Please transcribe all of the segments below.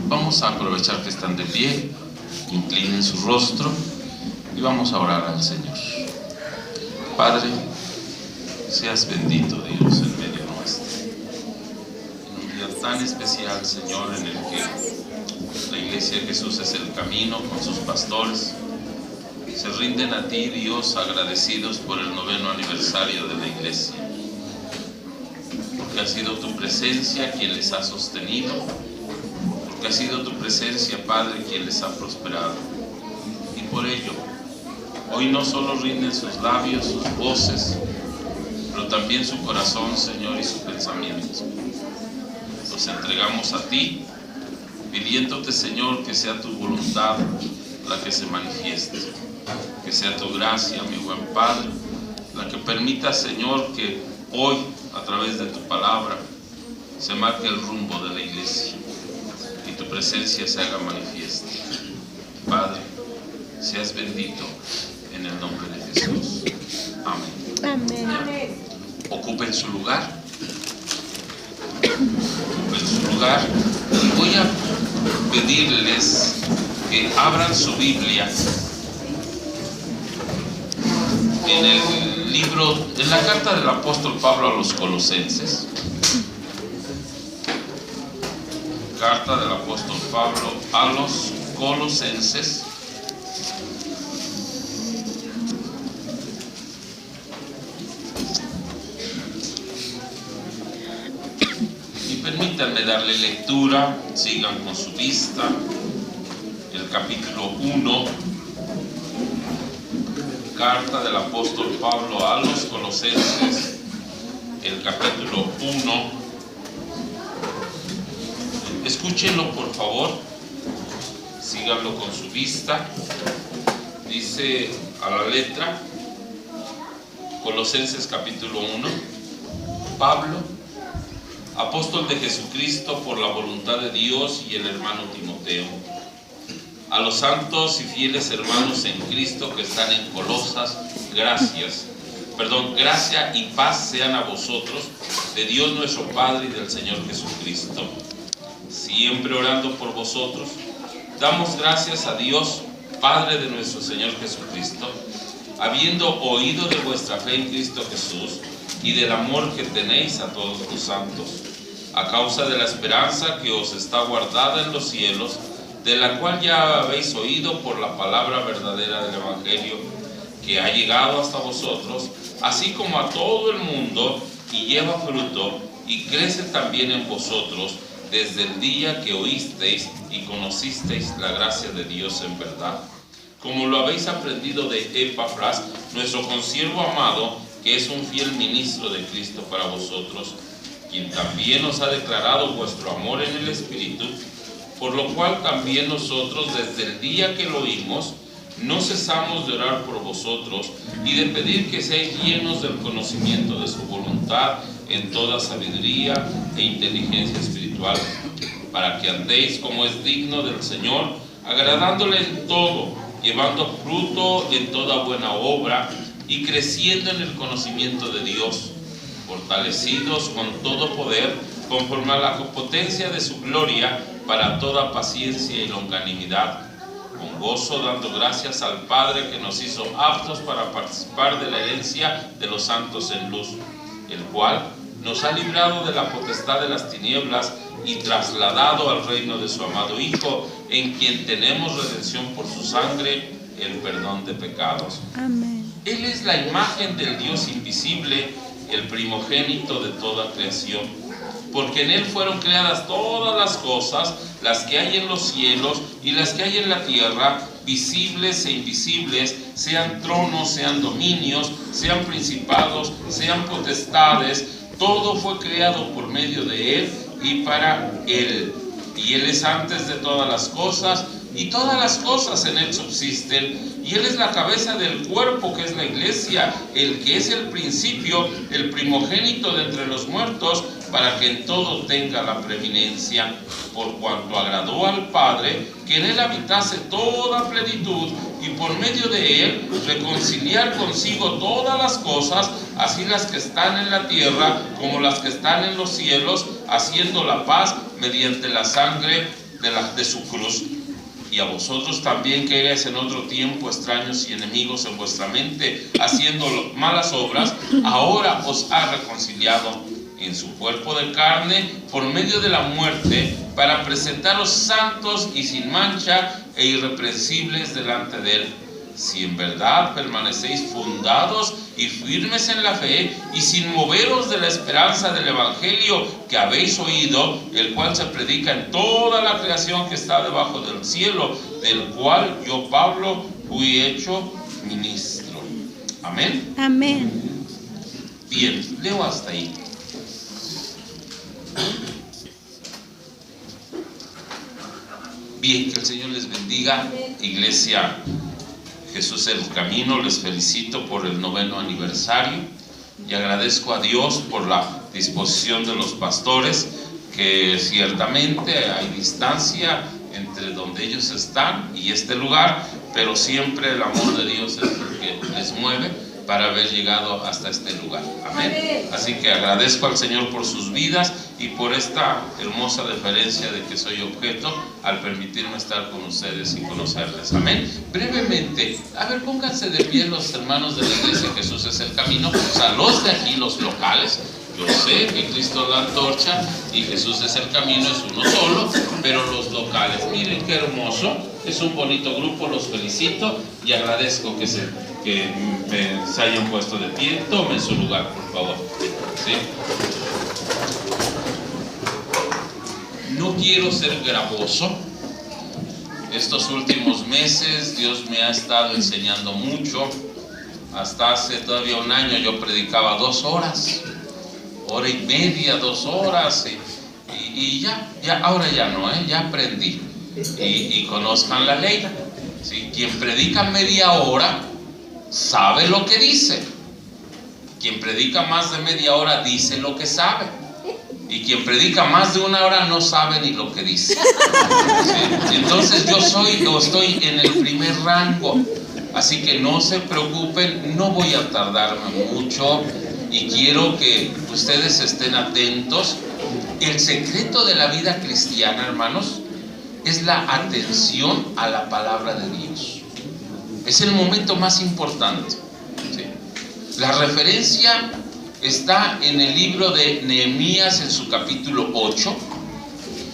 Vamos a aprovechar que están de pie, inclinen su rostro y vamos a orar al Señor. Padre, seas bendito, Dios, en medio nuestro. En un día tan especial, Señor, en el que la Iglesia de Jesús es el camino con sus pastores, se rinden a ti, Dios, agradecidos por el 9º aniversario de la Iglesia, porque ha sido tu presencia quien les ha sostenido, porque ha sido tu presencia, Padre, quien les ha prosperado. Y por ello, hoy no solo rinden sus labios, sus voces, pero también su corazón, Señor, y su pensamiento. Los entregamos a ti, pidiéndote, Señor, que sea tu voluntad la que se manifieste, que sea tu gracia, mi buen Padre, la que permita, Señor, que hoy, a través de tu palabra, se marque el rumbo de la Iglesia y tu presencia se haga manifiesta. Padre, seas bendito en el nombre de Jesús. Amén. Amén. Ocupen su lugar. Ocupen su lugar. Y voy a pedirles que abran su Biblia en el libro, en la carta del apóstol Pablo a los Colosenses. Carta del apóstol Pablo a los Colosenses. Y permítanme darle lectura, sigan con su vista, el capítulo 1, carta del apóstol Pablo a los Colosenses, el capítulo 1. Escúchenlo, por favor, síganlo con su vista. Dice a la letra, Colosenses capítulo 1, Pablo, apóstol de Jesucristo por la voluntad de Dios, y el hermano Timoteo, a los santos y fieles hermanos en Cristo que están en Colosas, gracia y paz sean a vosotros, de Dios nuestro Padre y del Señor Jesucristo. Siempre orando por vosotros, damos gracias a Dios, Padre de nuestro Señor Jesucristo, habiendo oído de vuestra fe en Cristo Jesús y del amor que tenéis a todos los santos, a causa de la esperanza que os está guardada en los cielos, de la cual ya habéis oído por la palabra verdadera del Evangelio, que ha llegado hasta vosotros, así como a todo el mundo, y lleva fruto, y crece también en vosotros, desde el día que oísteis y conocisteis la gracia de Dios en verdad, como lo habéis aprendido de Epafras, nuestro consiervo amado, que es un fiel ministro de Cristo para vosotros, quien también os ha declarado vuestro amor en el Espíritu, por lo cual también nosotros, desde el día que lo oímos, no cesamos de orar por vosotros y de pedir que seáis llenos del conocimiento de su voluntad en toda sabiduría e inteligencia espiritual, para que andéis como es digno del Señor, agradándole en todo, llevando fruto en toda buena obra y creciendo en el conocimiento de Dios, fortalecidos con todo poder, conforme a la potencia de su gloria, para toda paciencia y longanimidad, con gozo dando gracias al Padre que nos hizo aptos para participar de la herencia de los santos en luz, el cual nos ha librado de la potestad de las tinieblas y trasladado al reino de su amado Hijo, en quien tenemos redención por su sangre, el perdón de pecados. Amén. Él es la imagen del Dios invisible, el primogénito de toda creación, porque en Él fueron creadas todas las cosas, las que hay en los cielos y las que hay en la tierra, visibles e invisibles, sean tronos, sean dominios, sean principados, sean potestades. Todo fue creado por medio de Él y para Él. Y Él es antes de todas las cosas, y todas las cosas en Él subsisten. Y Él es la cabeza del cuerpo, que es la Iglesia, el que es el principio, el primogénito de entre los muertos, para que en todo tenga la preeminencia, por cuanto agradó al Padre que en Él habitase toda plenitud, y por medio de Él reconciliar consigo todas las cosas, así las que están en la tierra como las que están en los cielos, haciendo la paz mediante la sangre de su cruz. Y a vosotros también, que erais en otro tiempo extraños y enemigos en vuestra mente, haciendo malas obras, ahora os ha reconciliado en su cuerpo de carne por medio de la muerte, para presentaros santos y sin mancha e irreprensibles delante de él. Si en verdad permanecéis fundados y firmes en la fe, y sin moveros de la esperanza del evangelio que habéis oído, el cual se predica en toda la creación que está debajo del cielo, del cual yo, Pablo, fui hecho ministro. Amén. Amén. Bien, leo hasta ahí. Bien, que el Señor les bendiga, iglesia Jesús es el Camino. Les felicito por el 9º aniversario y agradezco a Dios por la disposición de los pastores, que ciertamente hay distancia entre donde ellos están y este lugar, pero siempre el amor de Dios es el que les mueve para haber llegado hasta este lugar. Amén. Así que agradezco al Señor por sus vidas y por esta hermosa deferencia de que soy objeto al permitirme estar con ustedes y conocerles. Amén. Brevemente, a ver, pónganse de pie los hermanos de la iglesia Jesús es el Camino, o sea, los de aquí, los locales. Yo sé que Cristo es la antorcha y Jesús es el camino, es uno solo, pero los locales, miren qué hermoso, es un bonito grupo, los felicito y agradezco que se hayan puesto de pie. Tomen su lugar, por favor. ¿Sí? No quiero ser gravoso. Estos últimos meses Dios me ha estado enseñando mucho. Hasta hace todavía un año yo predicaba 2 horas, 1:30, 2 horas, y ya ahora ya no, ya aprendí. Y conozcan la ley. ¿Sí? Quien predica media hora sabe lo que dice. Quien predica más de media hora dice lo que sabe. Y quien predica más de 1 hora no sabe ni lo que dice. ¿Sí? Entonces yo estoy en el primer rango. Así que no se preocupen, no voy a tardarme mucho y quiero que ustedes estén atentos. El secreto de la vida cristiana, hermanos, es la atención a la palabra de Dios. Es el momento más importante. ¿Sí? La referencia está en el libro de Nehemías, en su capítulo 8.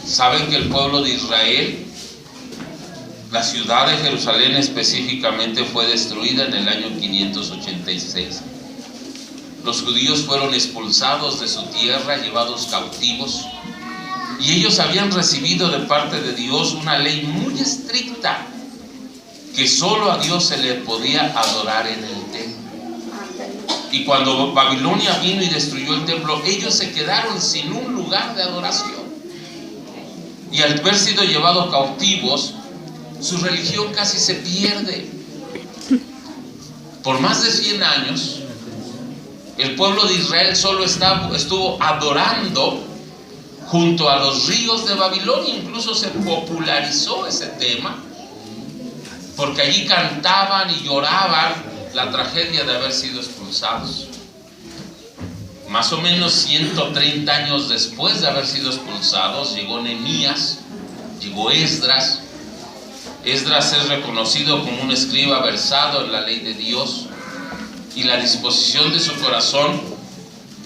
Saben que el pueblo de Israel, la ciudad de Jerusalén específicamente, fue destruida en el año 586. Los judíos fueron expulsados de su tierra, llevados cautivos, y ellos habían recibido de parte de Dios una ley muy estricta, que solo a Dios se le podía adorar en el templo. Y cuando Babilonia vino y destruyó el templo, ellos se quedaron sin un lugar de adoración. Y al haber sido llevados cautivos, su religión casi se pierde. Por más de 100 años, el pueblo de Israel solo estuvo adorando junto a los ríos de Babilonia. Incluso se popularizó ese tema, porque allí cantaban y lloraban la tragedia de haber sido expulsados. Más o menos 130 años después de haber sido expulsados, llegó Nehemías, llegó Esdras. Esdras es reconocido como un escriba versado en la ley de Dios y la disposición de su corazón.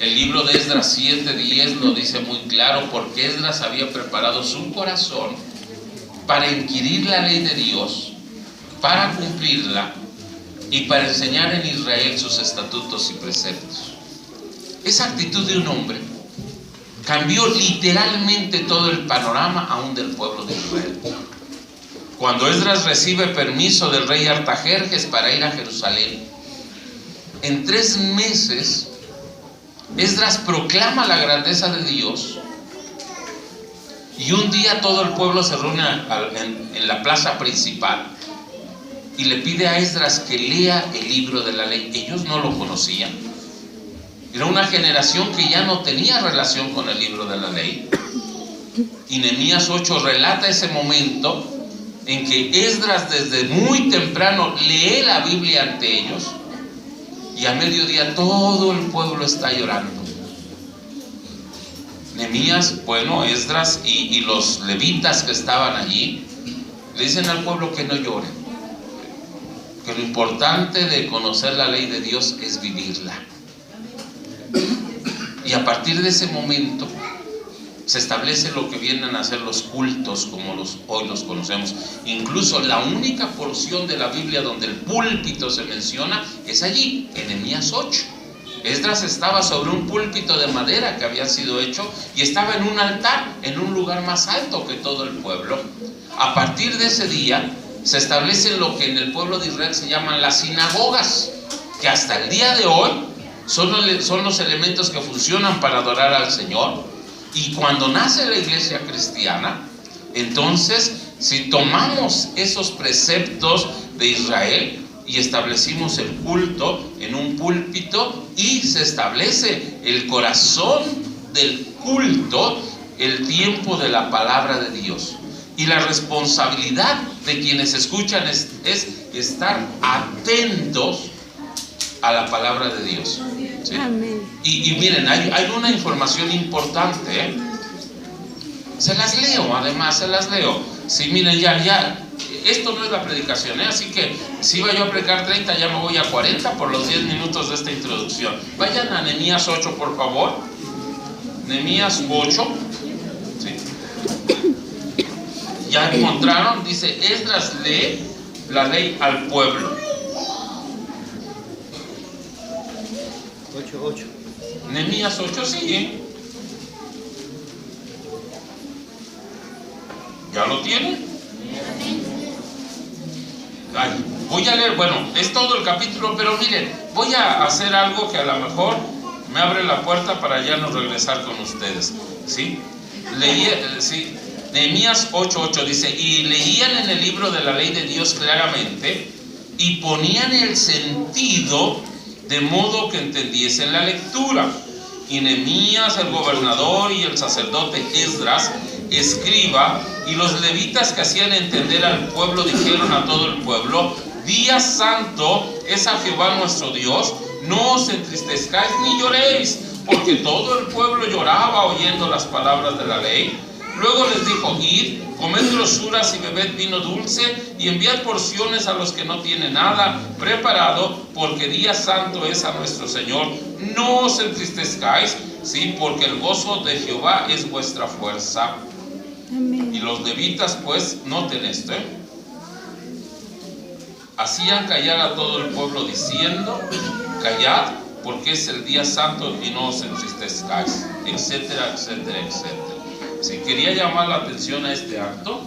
El libro de Esdras 7:10 lo dice muy claro, porque Esdras había preparado su corazón para inquirir la ley de Dios, para cumplirla y para enseñar en Israel sus estatutos y preceptos. Esa actitud de un hombre cambió literalmente todo el panorama aún del pueblo de Israel. Cuando Esdras recibe permiso del rey Artajerjes para ir a Jerusalén, en 3 meses Esdras proclama la grandeza de Dios, y un día todo el pueblo se reúne en la plaza principal y le pide a Esdras que lea el libro de la ley. Ellos no lo conocían. Era una generación que ya no tenía relación con el libro de la ley. Y Nehemías 8 relata ese momento en que Esdras desde muy temprano lee la Biblia ante ellos, y a mediodía todo el pueblo está llorando. Nehemías, bueno, Esdras y los levitas que estaban allí, le dicen al pueblo que no lloren, que lo importante de conocer la ley de Dios es vivirla. Y a partir de ese momento se establece lo que vienen a ser los cultos como hoy los conocemos. Incluso la única porción de la Biblia donde el púlpito se menciona es allí, en Nehemías 8. Esdras estaba sobre un púlpito de madera que había sido hecho y estaba en un altar, en un lugar más alto que todo el pueblo. A partir de ese día se establecen lo que en el pueblo de Israel se llaman las sinagogas, que hasta el día de hoy son los elementos que funcionan para adorar al Señor. Y cuando nace la iglesia cristiana, entonces si tomamos esos preceptos de Israel y establecimos el culto en un púlpito, y se establece el corazón del culto, el tiempo de la palabra de Dios. Y la responsabilidad de quienes escuchan es estar atentos a la palabra de Dios. ¿Sí? Y miren, hay una información importante, ¿eh? Se las leo, además, se las leo. Sí, miren, ya, esto no es la predicación, ¿eh? Así que si iba yo a predicar 30, ya me voy a 40 por los 10 minutos de esta introducción. Vayan a Nehemías 8, por favor. Nehemías 8. ¿Sí? Ya encontraron, dice, Esdras lee la ley al pueblo. 8. Nehemías 8, sí. ¿Ya lo tienen? Ay, voy a leer, bueno, es todo el capítulo, pero miren, voy a hacer algo que a lo mejor me abre la puerta para ya no regresar con ustedes. ¿Sí? Sí. Nehemías 8:8 dice: y leían en el libro de la ley de Dios claramente y ponían el sentido de modo que entendiesen la lectura. Y Nehemías, el gobernador, y el sacerdote Esdras, escriba, y los levitas que hacían entender al pueblo, dijeron a todo el pueblo: día santo es a Jehová nuestro Dios, no os entristezcáis ni lloréis. Porque todo el pueblo lloraba oyendo las palabras de la ley. Luego les dijo: id, comed grosuras y bebed vino dulce, y enviad porciones a los que no tienen nada preparado, porque día santo es a nuestro Señor. No os entristezcáis, sí, porque el gozo de Jehová es vuestra fuerza. Amén. Y los levitas, pues, noten esto, hacían callar a todo el pueblo diciendo: callad, porque es el día santo y no os entristezcáis, etcétera, etcétera, etcétera. Si quería llamar la atención a este acto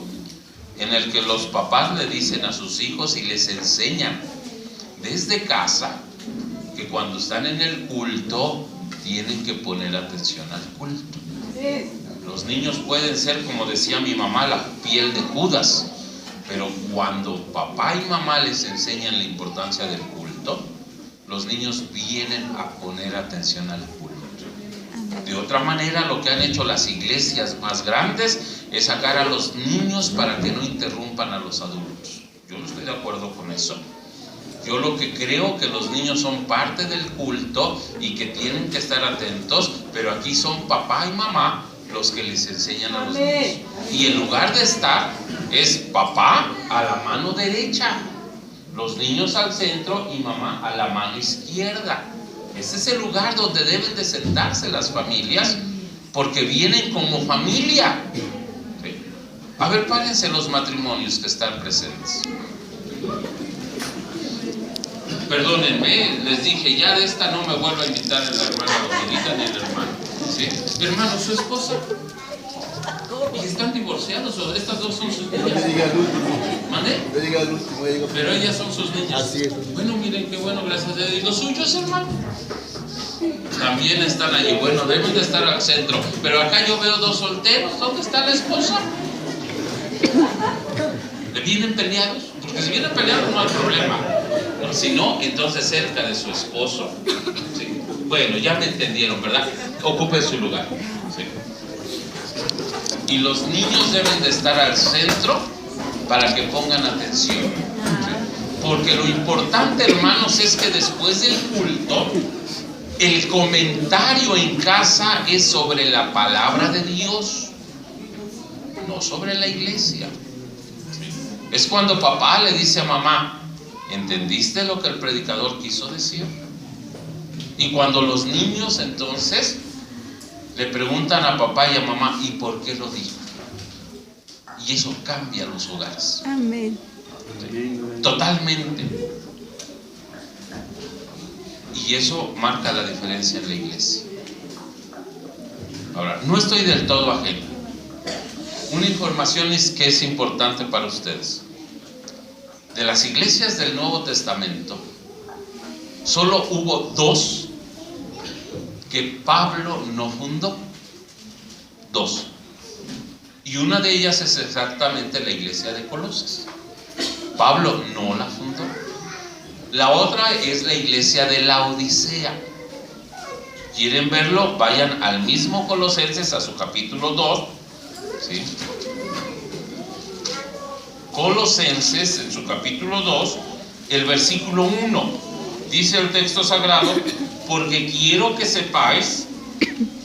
en el que los papás le dicen a sus hijos y les enseñan desde casa que cuando están en el culto tienen que poner atención al culto. Los niños pueden ser, como decía mi mamá, la piel de Judas, pero cuando papá y mamá les enseñan la importancia del culto, los niños vienen a poner atención al culto. De otra manera, lo que han hecho las iglesias más grandes es sacar a los niños para que no interrumpan a los adultos. Yo no estoy de acuerdo con eso. Yo lo que creo que los niños son parte del culto y que tienen que estar atentos, pero aquí son papá y mamá los que les enseñan a los niños. Y en lugar de estar, es papá a la mano derecha, los niños al centro y mamá a la mano izquierda. Ese es el lugar donde deben de sentarse las familias, porque vienen como familia. ¿Sí? A ver, párense los matrimonios que están presentes. Perdónenme, les dije, ya de esta no me vuelvo a invitar a la hermana Dominita ni el hermano. ¿Sí? Hermano, su esposa. Y están divorciados, o estas dos son sus niñas. Yo llegué al último. ¿Mandé? Yo llegué al último. Pero ellas son sus niñas. Así es. Bueno, miren qué bueno, gracias a Dios. ¿Y los suyos, hermano? También están allí. Bueno, deben de estar al centro. Pero acá yo veo dos solteros. ¿Dónde está la esposa? ¿Le vienen peleados? Porque si vienen peleados no hay problema. No, si no, entonces cerca de su esposo. ¿Sí? Bueno, ya me entendieron, ¿verdad? Ocupen su lugar. ¿Sí? Y los niños deben de estar al centro para que pongan atención. ¿Sí? Porque lo importante, hermanos, es que después del culto El comentario en casa es sobre la palabra de Dios, no sobre la iglesia. Es cuando papá le dice a mamá: ¿entendiste lo que el predicador quiso decir? Y cuando los niños entonces le preguntan a papá y a mamá: ¿y por qué lo dijo? Y eso cambia los hogares. Amén. Totalmente. Y eso marca la diferencia en la iglesia. Ahora, no estoy del todo ajeno. Una información que es importante para ustedes. De las iglesias del Nuevo Testamento, solo hubo 2 que Pablo no fundó. 2. Y una de ellas es exactamente la iglesia de Colosas. Pablo no la fundó. La otra es la iglesia de Laodicea. ¿Quieren verlo? Vayan al mismo Colosenses, a su capítulo 2. ¿Sí? Colosenses, en su capítulo 2, el versículo 1. Dice el texto sagrado: porque quiero que sepáis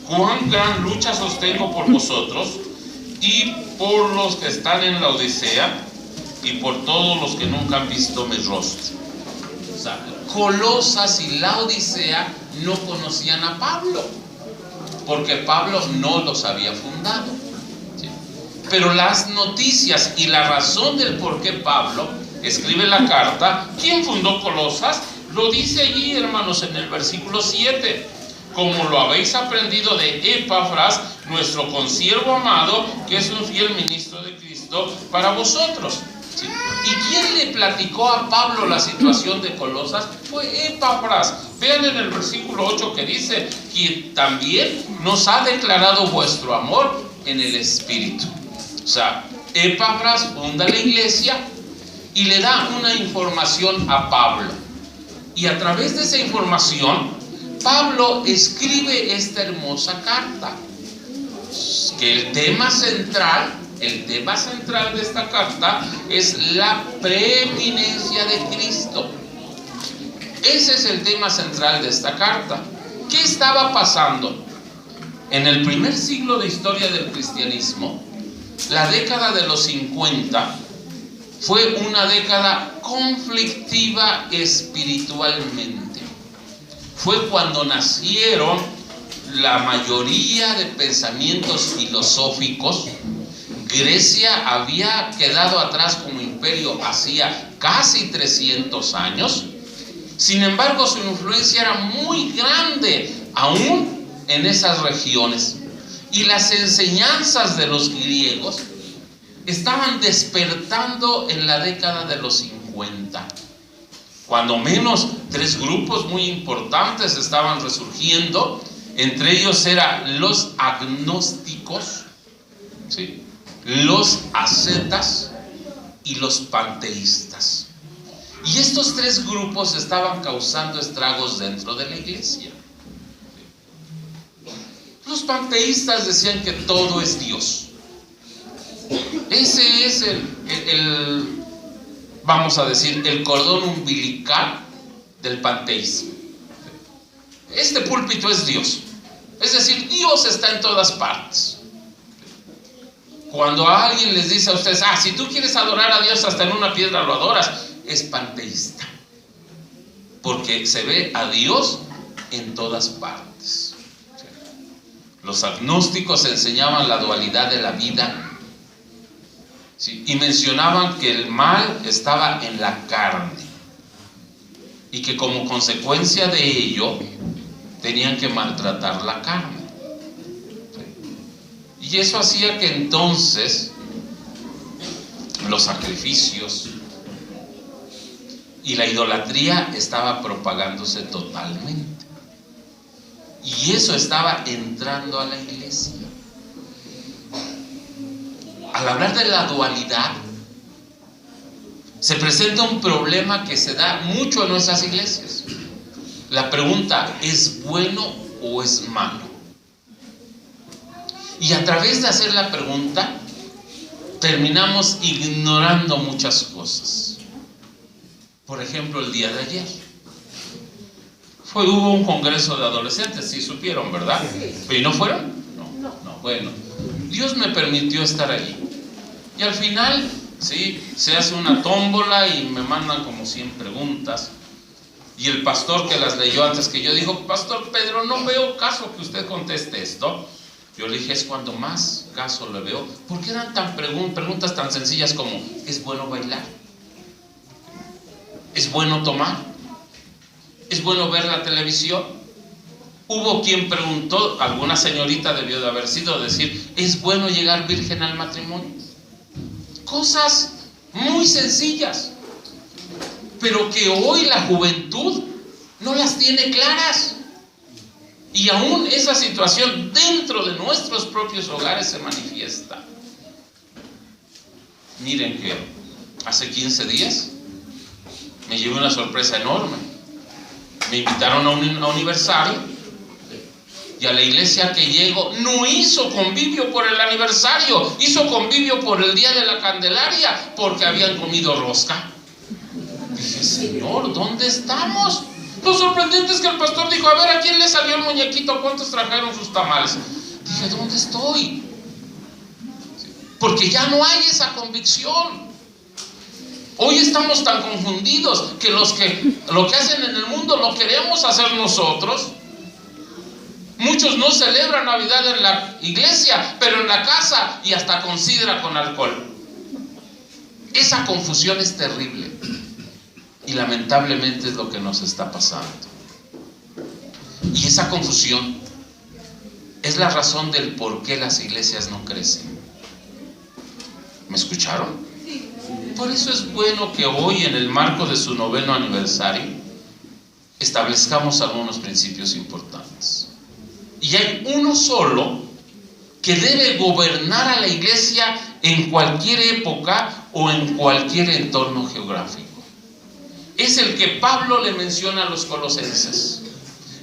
cuán gran lucha sostengo por vosotros y por los que están en la Odisea y por todos los que nunca han visto mi rostro. O sea, Colosas y la Odisea no conocían a Pablo, porque Pablo no los había fundado. ¿Sí? Pero las noticias y la razón del por qué Pablo escribe la carta, ¿quién fundó Colosas? Lo dice allí, hermanos, en el versículo 7. Como lo habéis aprendido de Epafras, nuestro consiervo amado, que es un fiel ministro de Cristo para vosotros. ¿Sí? ¿Y quién le platicó a Pablo la situación de Colosas? Fue Epafras. Vean en el versículo 8 que dice: quien también nos ha declarado vuestro amor en el Espíritu. O sea, Epafras funda la iglesia y le da una información a Pablo. Y a través de esa información, Pablo escribe esta hermosa carta. Que el tema central de esta carta es la preeminencia de Cristo. Ese es el tema central de esta carta. ¿Qué estaba pasando? En el primer siglo de historia del cristianismo, la década de los 50 fue una década conflictiva espiritualmente. Fue cuando nacieron la mayoría de pensamientos filosóficos. Grecia había quedado atrás como imperio hacía casi 300 años. Sin embargo, su influencia era muy grande aún en esas regiones. Y las enseñanzas de los griegos estaban despertando en la década de los 50. Cuando menos 3 grupos muy importantes estaban resurgiendo. Entre ellos eran los agnósticos, ¿sí?, los ascetas y los panteístas. Y estos 3 grupos estaban causando estragos dentro de la iglesia. Los panteístas decían que todo es Dios. Ese es vamos a decir, el cordón umbilical del panteísmo. Este púlpito es Dios. Es decir, Dios está en todas partes. Cuando a alguien les dice a ustedes: si tú quieres adorar a Dios, hasta en una piedra lo adoras, es panteísta. Porque se ve a Dios en todas partes. Los agnósticos enseñaban la dualidad de la vida. ¿Sí? Y mencionaban que el mal estaba en la carne. Y que como consecuencia de ello, tenían que maltratar la carne. Y eso hacía que entonces los sacrificios y la idolatría estaba propagándose totalmente. Y eso estaba entrando a la iglesia. Al hablar de la dualidad, se presenta un problema que se da mucho en nuestras iglesias. La pregunta: ¿es bueno o es malo? Y a través de hacer la pregunta, terminamos ignorando muchas cosas. Por ejemplo, el día de ayer Hubo un congreso de adolescentes, sí supieron, ¿verdad? ¿Y no fueron? No. Bueno, Dios me permitió estar allí. Y al final, sí, se hace una tómbola y me mandan como 100 preguntas. Y el pastor que las leyó antes que yo dijo: Pastor Pedro, no veo caso que usted conteste esto. Yo le dije: es cuando más caso le veo, porque eran preguntas tan sencillas como: ¿es bueno bailar? ¿Es bueno tomar? ¿Es bueno ver la televisión? Hubo quien preguntó, alguna señorita debió de haber sido, decir: ¿es bueno llegar virgen al matrimonio? Cosas muy sencillas, pero que hoy la juventud no las tiene claras. Y aún esa situación dentro de nuestros propios hogares se manifiesta. Miren que hace 15 días me llevé una sorpresa enorme. Me invitaron a un aniversario y a la iglesia que llego no hizo convivio por el aniversario, hizo convivio por el día de la Candelaria, porque habían comido rosca. Dije: Señor, ¿dónde estamos? Lo sorprendente es que el pastor dijo: a ver, ¿a quién le salió el muñequito? ¿Cuántos trajeron sus tamales? Dije: ¿dónde estoy? Porque ya no hay esa convicción. Hoy estamos tan confundidos que lo que hacen en el mundo lo queremos hacer nosotros. Muchos no celebran Navidad en la iglesia, pero en la casa, y hasta con sidra con alcohol. Esa confusión es terrible. Y lamentablemente es lo que nos está pasando. Y esa confusión es la razón del por qué las iglesias no crecen. ¿Me escucharon? Por eso es bueno que hoy, en el marco de su 9º aniversario, establezcamos algunos principios importantes. Y hay uno solo que debe gobernar a la iglesia en cualquier época o en cualquier entorno geográfico. Es el que Pablo le menciona a los colosenses.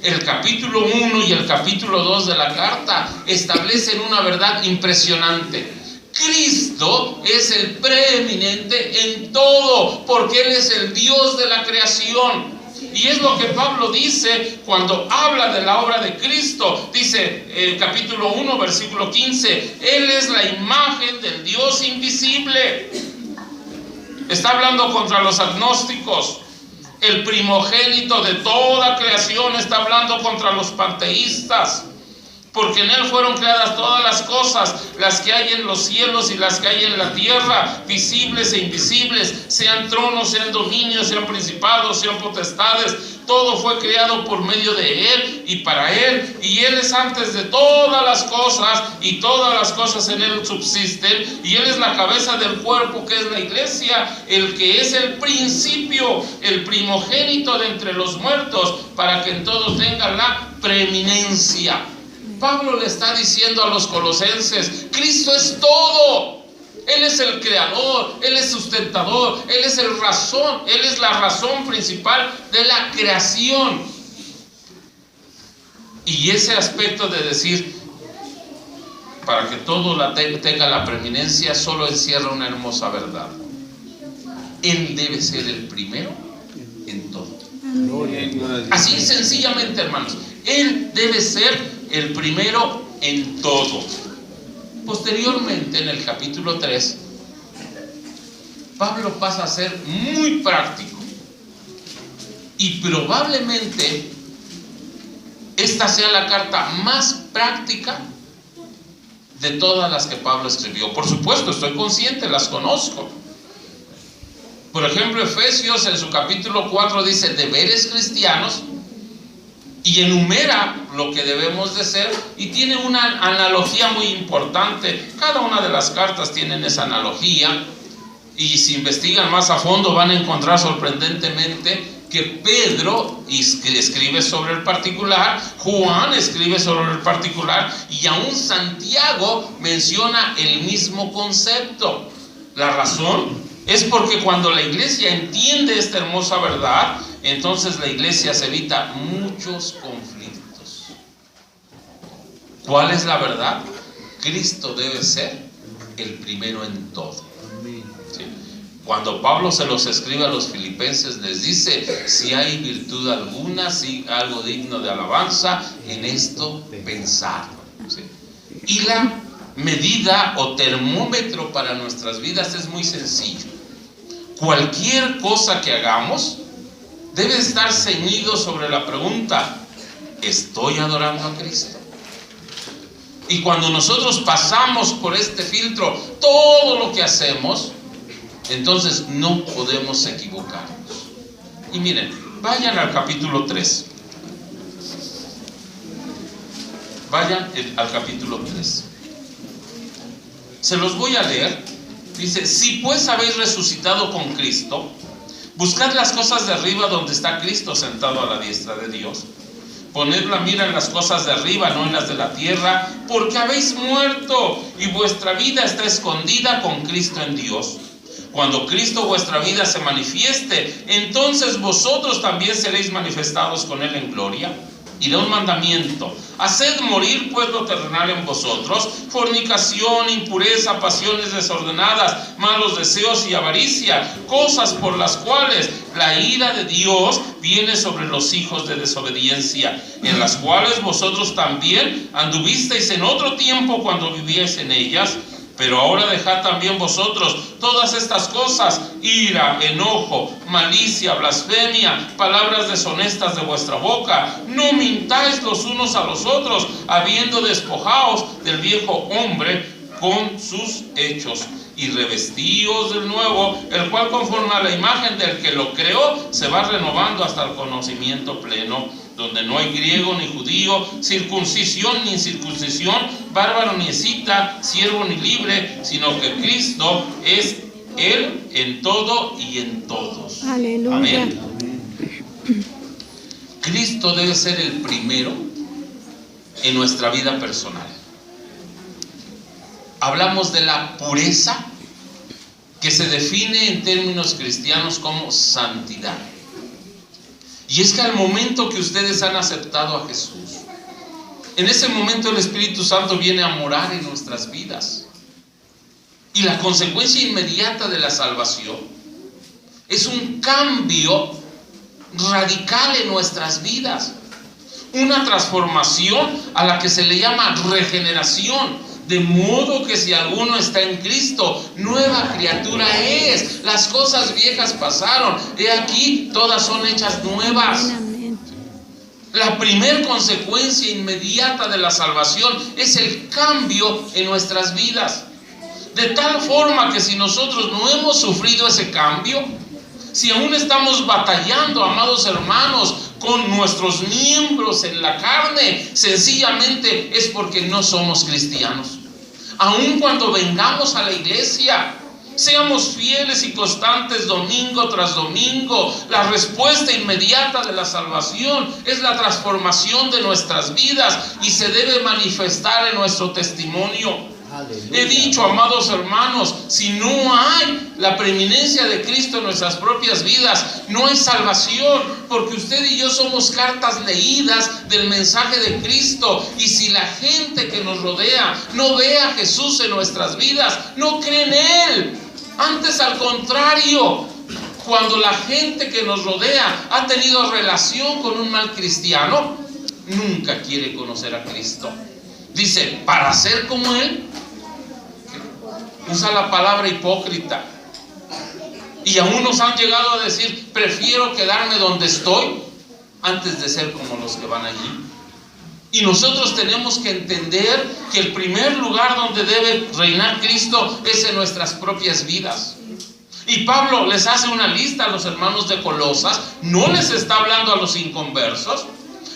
El capítulo 1 y el capítulo 2 de la carta establecen una verdad impresionante. Cristo es el preeminente en todo, porque Él es el Dios de la creación. Y es lo que Pablo dice cuando habla de la obra de Cristo. Dice, capítulo 1, versículo 15: Él es la imagen del Dios invisible. Está hablando contra los agnósticos. El primogénito de toda creación. Está hablando contra los panteístas. Porque en Él fueron creadas todas las cosas, las que hay en los cielos y las que hay en la tierra, visibles e invisibles, sean tronos, sean dominios, sean principados, sean potestades. Todo fue creado por medio de Él y para Él, y Él es antes de todas las cosas, y todas las cosas en Él subsisten, y Él es la cabeza del cuerpo, que es la iglesia, el que es el principio, el primogénito de entre los muertos, para que en todo tenga la preeminencia. Pablo le está diciendo a los colosenses: Cristo es todo. Él es el creador, Él es sustentador, Él es Él es la razón principal de la creación. Y ese aspecto de decir, para que todo tenga la preeminencia, solo encierra una hermosa verdad: Él debe ser el primero en todo. Así sencillamente, hermanos, Él debe ser el primero en todo. Posteriormente, en el capítulo 3, Pablo pasa a ser muy práctico. Y probablemente esta sea la carta más práctica de todas las que Pablo escribió. Por supuesto, estoy consciente, las conozco. Por ejemplo, Efesios en su capítulo 4 dice deberes cristianos, y enumera lo que debemos de ser, y tiene una analogía muy importante. Cada una de las cartas tienen esa analogía, y si investigan más a fondo van a encontrar sorprendentemente que Pedro escribe sobre el particular, Juan escribe sobre el particular, y aún Santiago menciona el mismo concepto. La razón es porque cuando la iglesia entiende esta hermosa verdad, entonces la iglesia se evita muchos conflictos. ¿Cuál es la verdad? Cristo debe ser el primero en todo. ¿Sí? Cuando Pablo se los escribe a los filipenses, les dice: si hay virtud alguna, si algo digno de alabanza, en esto pensad. ¿Sí? Y la medida o termómetro para nuestras vidas es muy sencillo. Cualquier cosa que hagamos debe estar ceñido sobre la pregunta: ¿estoy adorando a Cristo? Y cuando nosotros pasamos por este filtro todo lo que hacemos, entonces no podemos equivocarnos. Y miren, vayan al capítulo 3. Vayan al capítulo 3. Se los voy a leer. Dice: si pues habéis resucitado con Cristo, buscad las cosas de arriba donde está Cristo sentado a la diestra de Dios. Poned la mira en las cosas de arriba, no en las de la tierra, porque habéis muerto y vuestra vida está escondida con Cristo en Dios. Cuando Cristo vuestra vida se manifieste, entonces vosotros también seréis manifestados con Él en gloria. Y da un mandamiento: haced morir pues lo terrenal en vosotros, fornicación, impureza, pasiones desordenadas, malos deseos y avaricia, cosas por las cuales la ira de Dios viene sobre los hijos de desobediencia, en las cuales vosotros también anduvisteis en otro tiempo cuando vivíais en ellas. Pero ahora dejad también vosotros todas estas cosas: ira, enojo, malicia, blasfemia, palabras deshonestas de vuestra boca. No mintáis los unos a los otros, habiendo despojaos del viejo hombre con sus hechos, y revestíos del nuevo, el cual conforme a la imagen del que lo creó se va renovando hasta el conocimiento pleno, donde no hay griego ni judío, circuncisión ni incircuncisión, bárbaro ni escita, siervo ni libre, sino que Cristo es Él en todo y en todos. Aleluya. Amén. Cristo debe ser el primero en nuestra vida personal. Hablamos de la pureza, que se define en términos cristianos como santidad. Y es que al momento que ustedes han aceptado a Jesús, en ese momento el Espíritu Santo viene a morar en nuestras vidas. Y la consecuencia inmediata de la salvación es un cambio radical en nuestras vidas. Una transformación a la que se le llama regeneración. De modo que si alguno está en Cristo, nueva criatura es. Las cosas viejas pasaron, he aquí todas son hechas nuevas. La primer consecuencia inmediata de la salvación es el cambio en nuestras vidas. De tal forma que si nosotros no hemos sufrido ese cambio, si aún estamos batallando, amados hermanos, con nuestros miembros en la carne, sencillamente es porque no somos cristianos. Aun cuando vengamos a la iglesia, seamos fieles y constantes domingo tras domingo, la respuesta inmediata de la salvación es la transformación de nuestras vidas y se debe manifestar en nuestro testimonio. Aleluya. He dicho, amados hermanos, si no hay la preeminencia de Cristo en nuestras propias vidas, no hay salvación, porque usted y yo somos cartas leídas del mensaje de Cristo. Y si la gente que nos rodea no ve a Jesús en nuestras vidas, no cree en Él. Antes, al contrario, cuando la gente que nos rodea ha tenido relación con un mal cristiano, nunca quiere conocer a Cristo. Dice, para ser como Él, usa la palabra hipócrita. Y aún nos han llegado a decir, prefiero quedarme donde estoy antes de ser como los que van allí. Y nosotros tenemos que entender que el primer lugar donde debe reinar Cristo es en nuestras propias vidas. Y Pablo les hace una lista a los hermanos de Colosas. No les está hablando a los inconversos,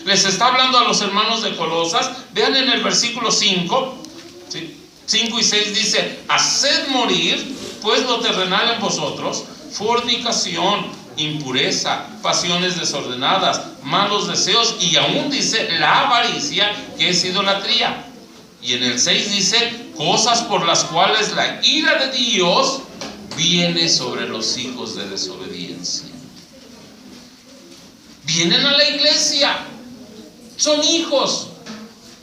les está hablando a los hermanos de Colosas. Vean en el versículo 5, ¿sí? 5 y 6 dice: haced morir pues lo terrenal en vosotros, fornicación, impureza, pasiones desordenadas, malos deseos, y aún dice la avaricia, que es idolatría. Y en el 6 dice: cosas por las cuales la ira de Dios viene sobre los hijos de desobediencia. Vienen a la iglesia, son hijos,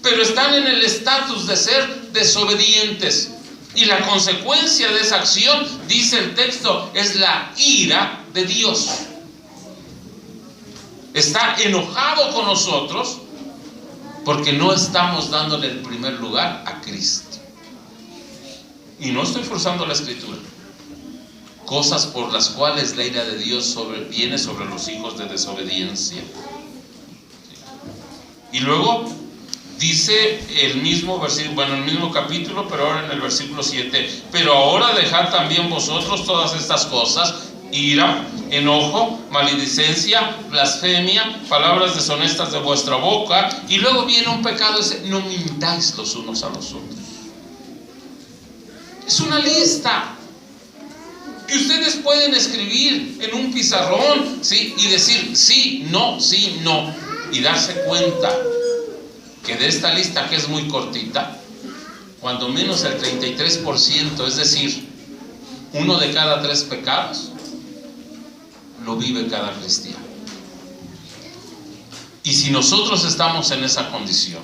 pero están en el estatus de ser desobedientes. Y la consecuencia de esa acción, dice el texto, es la ira de Dios. Está enojado con nosotros porque no estamos dándole el primer lugar a Cristo. Y no estoy forzando la escritura. Cosas por las cuales la ira de Dios viene sobre los hijos de desobediencia. Y luego dice el mismo versículo, el mismo capítulo, pero ahora en el versículo 7: pero ahora dejad también vosotros todas estas cosas: ira, enojo, maledicencia, blasfemia, palabras deshonestas de vuestra boca. Y luego viene un pecado, dice: no mintáis los unos a los otros. Es una lista que ustedes pueden escribir en un pizarrón, ¿sí? Y decir sí, no, y darse cuenta que de esta lista, que es muy cortita, cuando menos el 33%, es decir, 1 de cada 3 pecados, lo vive cada cristiano. Y si nosotros estamos en esa condición,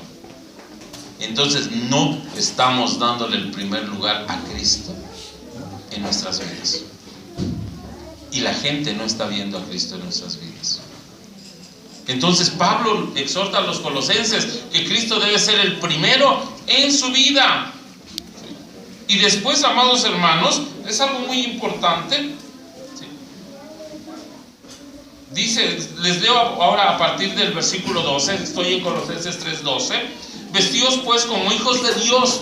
entonces no estamos dándole el primer lugar a Cristo en nuestras vidas. Y la gente no está viendo a Cristo en nuestras vidas. Entonces Pablo exhorta a los colosenses que Cristo debe ser el primero en su vida. Y después, amados hermanos, es algo muy importante. Dice, les leo ahora a partir del versículo 12, estoy en Colosenses 3:12. Vestíos pues como hijos de Dios,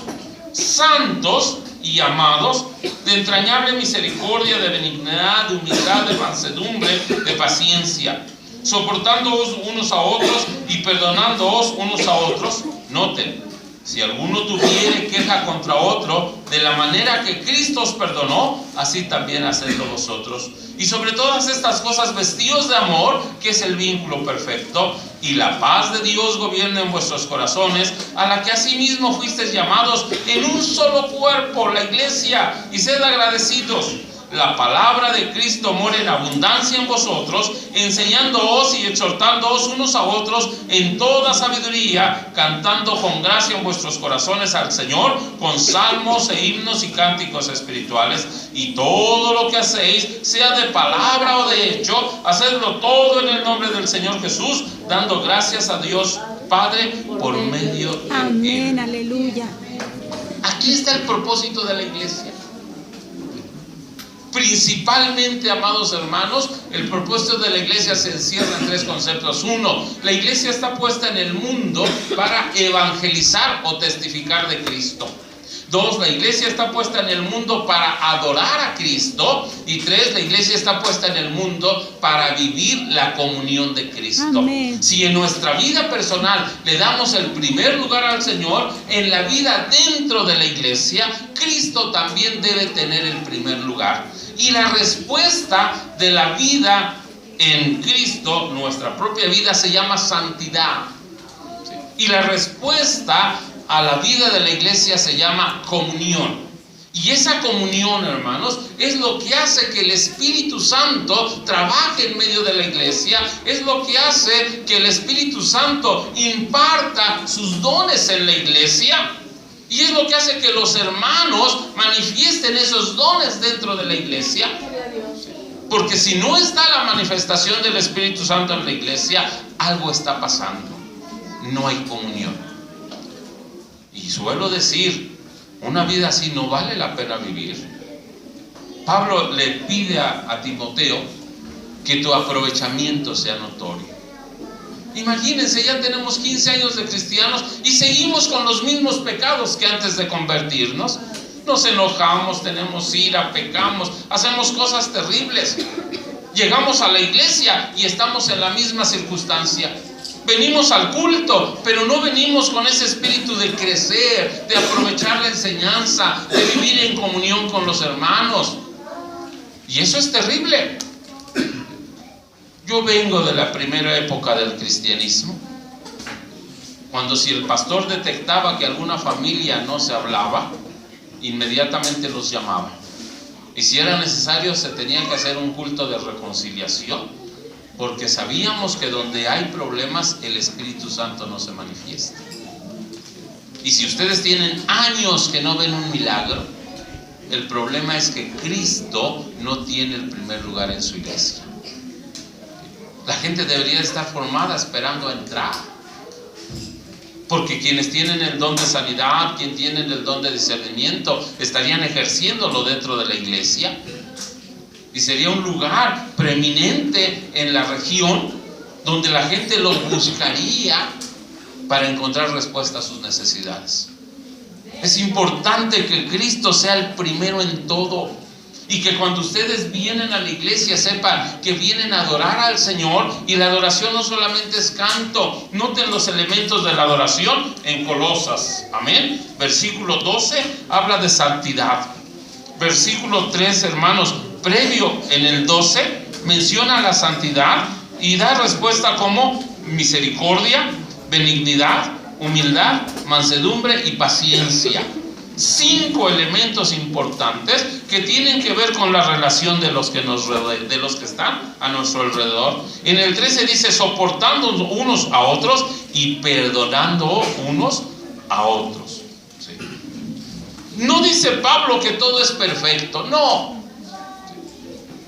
santos y amados, de entrañable misericordia, de benignidad, de humildad, de mansedumbre, de paciencia, soportándoos unos a otros y perdonándoos unos a otros. Noten: si alguno tuviere queja contra otro, de la manera que Cristo os perdonó, así también hacedlo vosotros. Y sobre todas estas cosas, vestíos de amor, que es el vínculo perfecto, y la paz de Dios gobierne en vuestros corazones, a la que asimismo fuisteis llamados en un solo cuerpo, la iglesia, y sed agradecidos. La palabra de Cristo mora en abundancia en vosotros, enseñándoos y exhortándoos unos a otros en toda sabiduría, cantando con gracia en vuestros corazones al Señor, con salmos e himnos y cánticos espirituales. Y todo lo que hacéis, sea de palabra o de hecho, hacedlo todo en el nombre del Señor Jesús, dando gracias a Dios Padre por medio de Él. Amén, aleluya. Aquí está el propósito de la iglesia. Principalmente, amados hermanos, el propósito de la iglesia se encierra en 3 conceptos. 1, la iglesia está puesta en el mundo para evangelizar o testificar de Cristo. 2, la iglesia está puesta en el mundo para adorar a Cristo. Y 3, la iglesia está puesta en el mundo para vivir la comunión de Cristo. Amén. Si en nuestra vida personal le damos el primer lugar al Señor, en la vida dentro de la iglesia, Cristo también debe tener el primer lugar. Y la respuesta de la vida en Cristo, nuestra propia vida, se llama santidad. Y la respuesta a la vida de la iglesia se llama comunión. Y esa comunión, hermanos, es lo que hace que el Espíritu Santo trabaje en medio de la iglesia. Es lo que hace que el Espíritu Santo imparta sus dones en la iglesia. Y es lo que hace que los hermanos manifiesten esos dones dentro de la iglesia. Porque si no está la manifestación del Espíritu Santo en la iglesia, algo está pasando. No hay comunión. Y suelo decir, una vida así no vale la pena vivir. Pablo le pide a Timoteo que tu aprovechamiento sea notorio. Imagínense, ya tenemos 15 años de cristianos y seguimos con los mismos pecados que antes de convertirnos. Nos enojamos, tenemos ira, pecamos, hacemos cosas terribles. Llegamos a la iglesia y estamos en la misma circunstancia. Venimos al culto, pero no venimos con ese espíritu de crecer, de aprovechar la enseñanza, de vivir en comunión con los hermanos. Y eso es terrible. Yo vengo de la primera época del cristianismo, cuando si el pastor detectaba que alguna familia no se hablaba, inmediatamente los llamaba. Y si era necesario, se tenía que hacer un culto de reconciliación, porque sabíamos que donde hay problemas, el Espíritu Santo no se manifiesta. Y si ustedes tienen años que no ven un milagro, El problema es que Cristo no tiene el primer lugar en su iglesia. La gente debería estar formada esperando a entrar. Porque quienes tienen el don de sanidad, quienes tienen el don de discernimiento, estarían ejerciéndolo dentro de la iglesia. Y sería un lugar preeminente en la región donde la gente lo buscaría para encontrar respuesta a sus necesidades. Es importante que Cristo sea el primero en todo. Y que cuando ustedes vienen a la iglesia sepan que vienen a adorar al Señor. Y la adoración no solamente es canto. Noten los elementos de la adoración en Colosas. Amén. Versículo 12 habla de santidad. Versículo 3, hermanos, previo en el 12, menciona la santidad y da respuesta como misericordia, benignidad, humildad, mansedumbre y paciencia. 5 elementos importantes que tienen que ver con la relación de los que están a nuestro alrededor. En el 13 dice soportando unos a otros y perdonando unos a otros. ¿Sí? No dice Pablo que todo es perfecto, no.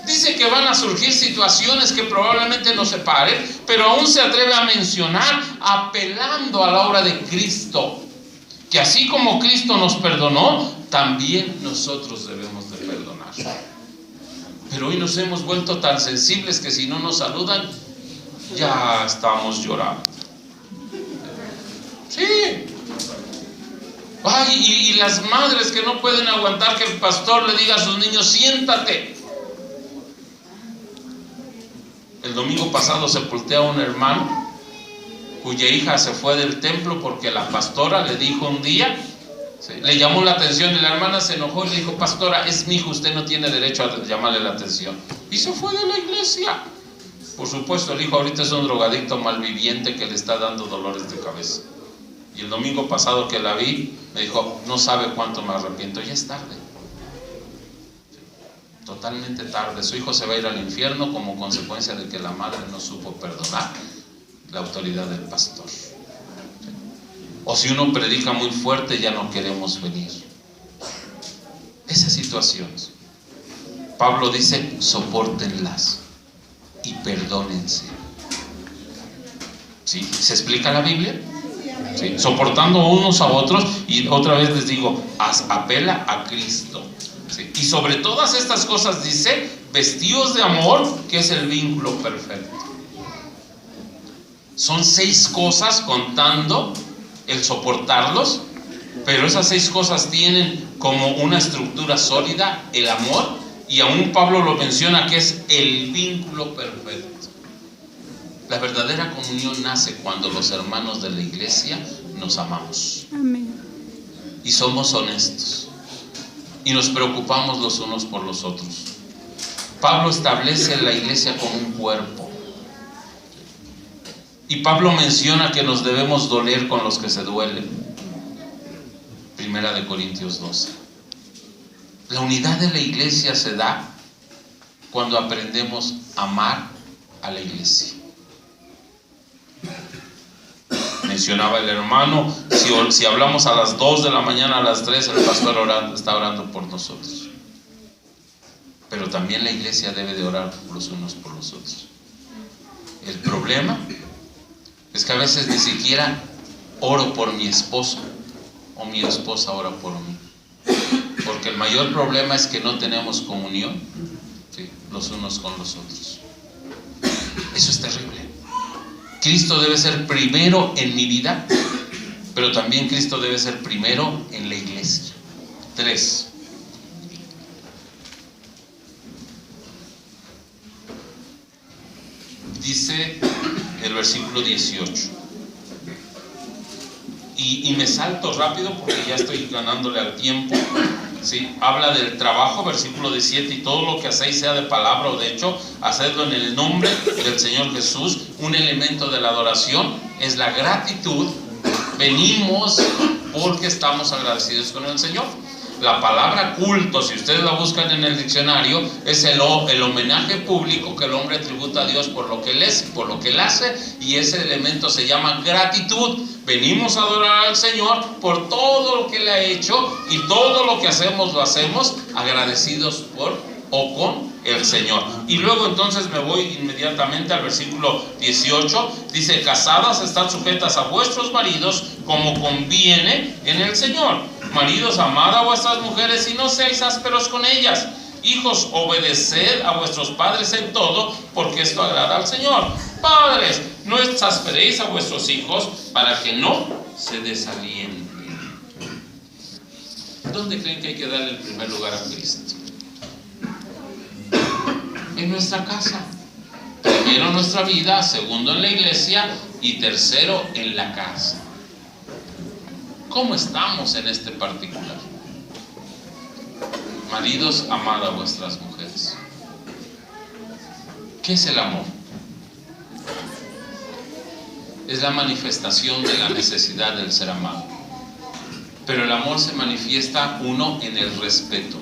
Dice que van a surgir situaciones que probablemente nos separen, pero aún se atreve a mencionar apelando a la obra de Cristo. Que así como Cristo nos perdonó, también nosotros debemos de perdonar. Pero hoy nos hemos vuelto tan sensibles que si no nos saludan, ya estamos llorando. Sí. Ay, y las madres que no pueden aguantar que el pastor le diga a sus niños, siéntate. El domingo pasado sepulté a un hermano cuya hija se fue del templo porque la pastora le dijo un día, ¿sí?, le llamó la atención y la hermana se enojó y le dijo, pastora, es mi hijo, usted no tiene derecho a llamarle la atención. Y se fue de la iglesia. Por supuesto, el hijo ahorita es un drogadicto malviviente que le está dando dolores de cabeza. Y el domingo pasado que la vi, me dijo, no sabe cuánto me arrepiento, ya es tarde. Totalmente tarde. Su hijo se va a ir al infierno como consecuencia de que la madre no supo perdonar la autoridad del pastor. O si uno predica muy fuerte, ya no queremos venir. Esas situaciones, Pablo dice, sopórtenlas y perdónense. ¿Sí? ¿Se explica la Biblia? ¿Sí? Soportando unos a otros, y otra vez les digo, apela a Cristo. ¿Sí? Y sobre todas estas cosas dice, vestidos de amor, que es el vínculo perfecto. Son 6 cosas contando el soportarlos, pero esas 6 cosas tienen como una estructura sólida el amor, y aún Pablo lo menciona que es el vínculo perfecto. La verdadera comunión nace cuando los hermanos de la iglesia nos amamos. Amén. Y somos honestos y nos preocupamos los unos por los otros. Pablo establece la iglesia como un cuerpo. Y Pablo menciona que nos debemos doler con los que se duelen. Primera de Corintios 12. La unidad de la iglesia se da cuando aprendemos a amar a la iglesia. Mencionaba el hermano, si hablamos a las 2 de la mañana, a las 3, el pastor está orando por nosotros. Pero también la iglesia debe de orar los unos por los otros. El problema es que a veces ni siquiera oro por mi esposo o mi esposa ora por mí. Porque el mayor problema es que no tenemos comunión, ¿sí?, los unos con los otros. Eso es terrible. Cristo debe ser primero en mi vida, pero también Cristo debe ser primero en la iglesia. 3. Dice el versículo 18. Y me salto rápido porque ya estoy ganándole al tiempo. ¿Sí? Habla del trabajo, versículo 17, y todo lo que hacéis, sea de palabra o de hecho, hacedlo en el nombre del Señor Jesús. Un elemento de la adoración es la gratitud. Venimos porque estamos agradecidos con el Señor. la palabra culto, si ustedes la buscan en el diccionario, es el homenaje público que el hombre tributa a Dios por lo que él es, por lo que él hace, y ese elemento se llama gratitud. Venimos a adorar al Señor por todo lo que Él ha hecho, y todo lo que hacemos lo hacemos agradecidos por o con el Señor. Y luego entonces me voy inmediatamente al versículo 18. Dice: casadas, estad sujetas a vuestros maridos como conviene en el Señor. Maridos, amad a vuestras mujeres y no seáis ásperos con ellas. Hijos, obedeced a vuestros padres en todo, porque esto agrada al Señor. Padres, no exasperéis a vuestros hijos, para que no se desalienten. ¿Dónde creen que hay que darle el primer lugar a Cristo? En nuestra casa. Primero en nuestra vida, segundo en la iglesia y tercero en la casa. ¿Cómo estamos en este particular? Maridos, amad a vuestras mujeres. ¿Qué es el amor? Es la manifestación de la necesidad del ser amado. Pero el amor se manifiesta, 1, en el respeto,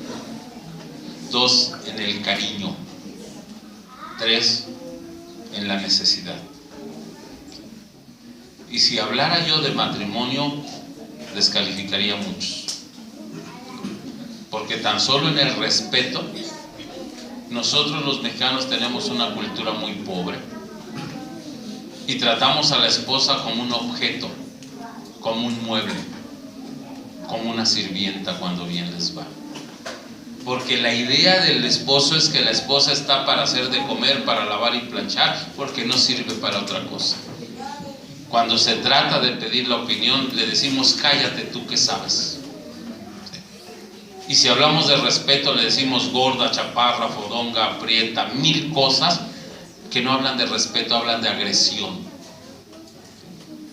2, en el cariño, 3, en la necesidad. Y si hablara yo de matrimonio, descalificaría a muchos. Porque tan solo en el respeto, nosotros los mexicanos tenemos una cultura muy pobre y tratamos a la esposa como un objeto, como un mueble, como una sirvienta cuando bien les va. Porque la idea del esposo es que la esposa está para hacer de comer, para lavar y planchar, porque no sirve para otra cosa. Cuando se trata de pedir la opinión, le decimos: cállate, tú que sabes. Y si hablamos de respeto, le decimos gorda, chaparra, fodonga, aprieta, 1000 cosas que no hablan de respeto, hablan de agresión.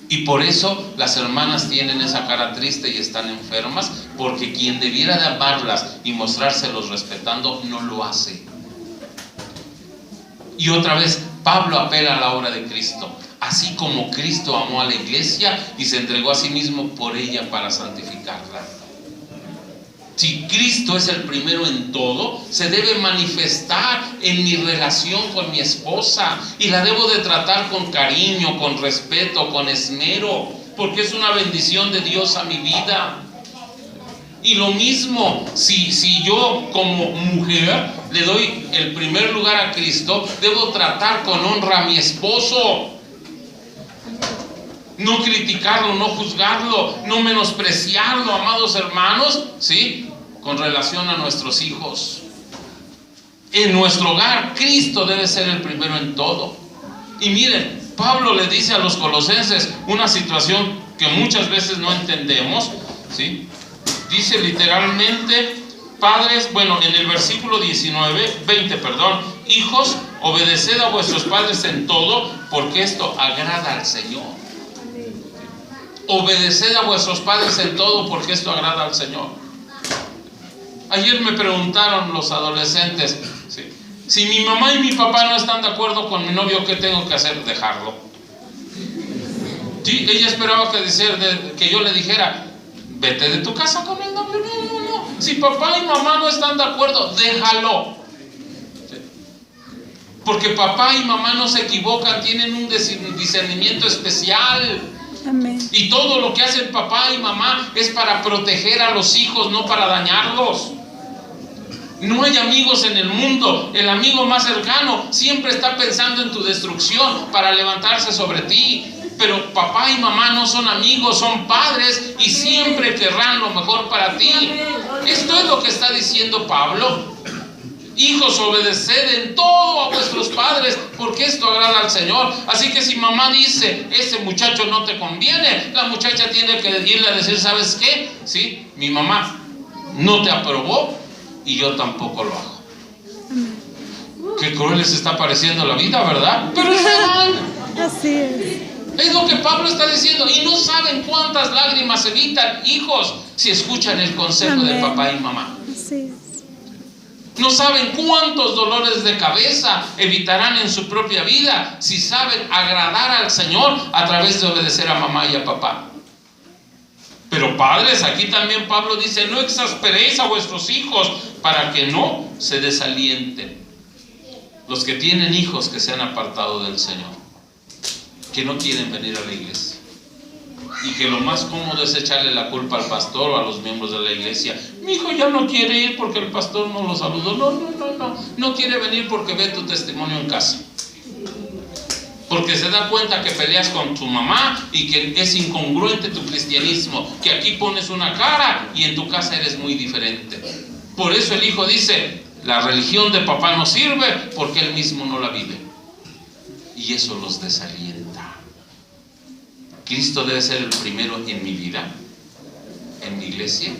Y por eso las hermanas tienen esa cara triste y están enfermas, porque quien debiera de amarlas y mostrárselos respetando, no lo hace. Y otra vez, Pablo apela a la obra de Cristo. Así como Cristo amó a la iglesia y se entregó a sí mismo por ella para santificarla. Si Cristo es el primero en todo, se debe manifestar en mi relación con mi esposa, y la debo de tratar con cariño, con respeto, con esmero, porque es una bendición de Dios a mi vida. Y lo mismo, si yo como mujer le doy el primer lugar a Cristo, debo tratar con honra a mi esposo. No criticarlo, no juzgarlo, no menospreciarlo, amados hermanos, ¿sí? Con relación a nuestros hijos. En nuestro hogar, Cristo debe ser el primero en todo. Y miren, Pablo le dice a los colosenses una situación que muchas veces no entendemos, ¿sí? Dice literalmente: padres, en el versículo 20, hijos, obedeced a vuestros padres en todo, porque esto agrada al Señor. Obedeced a vuestros padres en todo, porque esto agrada al Señor. Ayer me preguntaron los adolescentes, ¿sí? Si mi mamá y mi papá no están de acuerdo con mi novio, ¿qué tengo que hacer? Dejarlo. Sí, ella esperaba que yo le dijera: vete de tu casa con el novio. No. Si papá y mamá no están de acuerdo, déjalo. ¿Sí? Porque papá y mamá no se equivocan, tienen un discernimiento especial. Amén. Y todo lo que hacen papá y mamá es para proteger a los hijos, no para dañarlos. No hay amigos en el mundo. El amigo más cercano siempre está pensando en tu destrucción para levantarse sobre ti. Pero papá y mamá no son amigos, son padres, y siempre querrán lo mejor para ti. Esto es lo que está diciendo Pablo. Hijos, obedeced en todo a vuestros padres, porque esto agrada al Señor. Así que si mamá dice: ese muchacho no te conviene, la muchacha tiene que irle a decir: ¿sabes qué? Sí, mi mamá no te aprobó y yo tampoco lo hago. Qué cruel les está pareciendo la vida, ¿verdad? Pero es real. Así es. Es lo que Pablo está diciendo. Y no saben cuántas lágrimas evitan hijos si escuchan el consejo de papá y mamá. Así es. No saben cuántos dolores de cabeza evitarán en su propia vida si saben agradar al Señor a través de obedecer a mamá y a papá. Pero padres, aquí también Pablo dice: no exasperéis a vuestros hijos para que no se desalienten. Los que tienen hijos que se han apartado del Señor, que no quieren venir a la iglesia, y que lo más cómodo es echarle la culpa al pastor o a los miembros de la iglesia. Mi hijo ya no quiere ir porque el pastor no lo saludó. No quiere venir porque ve tu testimonio en casa, porque se da cuenta que peleas con tu mamá y que es incongruente tu cristianismo, que aquí pones una cara y en tu casa eres muy diferente. Por eso el hijo dice: la religión de papá no sirve, porque él mismo no la vive, y eso los desalienta. Cristo debe ser el primero en mi vida, en mi iglesia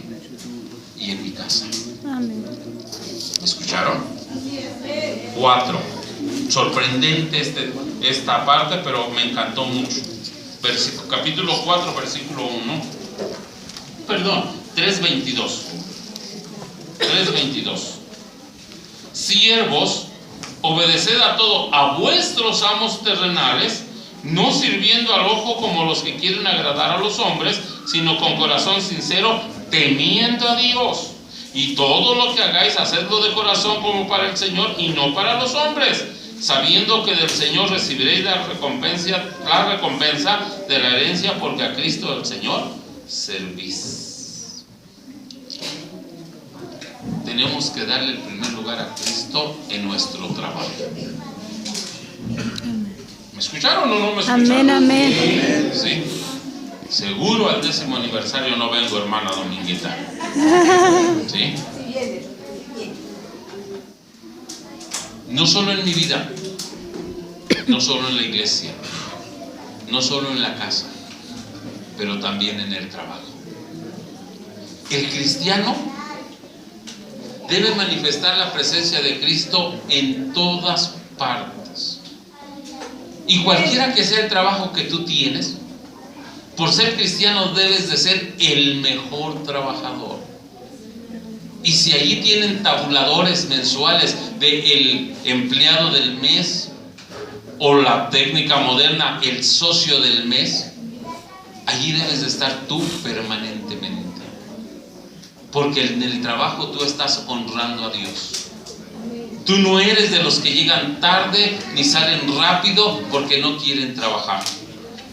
y en mi casa. Amén. ¿Me escucharon? 4. Sorprendente esta parte, pero me encantó mucho. Capítulo 4, versículo 1. Perdón, 3:22. 3:22. Siervos, obedeced a todo a vuestros amos terrenales, no sirviendo al ojo como los que quieren agradar a los hombres, sino con corazón sincero, temiendo a Dios. Y todo lo que hagáis, hacedlo de corazón como para el Señor y no para los hombres, sabiendo que del Señor recibiréis la recompensa de la herencia, porque a Cristo el Señor servís. Tenemos que darle el primer lugar a Cristo en nuestro trabajo. ¿Me escucharon o no me escucharon? Amén. Sí. Seguro al 10º aniversario no vengo, hermana Dominguita. ¿Sí? No solo en mi vida, no solo en la iglesia, no solo en la casa, pero también en el trabajo. El cristiano debe manifestar la presencia de Cristo en todas partes. Y cualquiera que sea el trabajo que tú tienes, por ser cristiano debes de ser el mejor trabajador. Y si allí tienen tabuladores mensuales del empleado del mes, o la técnica moderna, el socio del mes, allí debes de estar tú permanentemente, porque en el trabajo tú estás honrando a Dios. Tú no eres de los que llegan tarde ni salen rápido porque no quieren trabajar.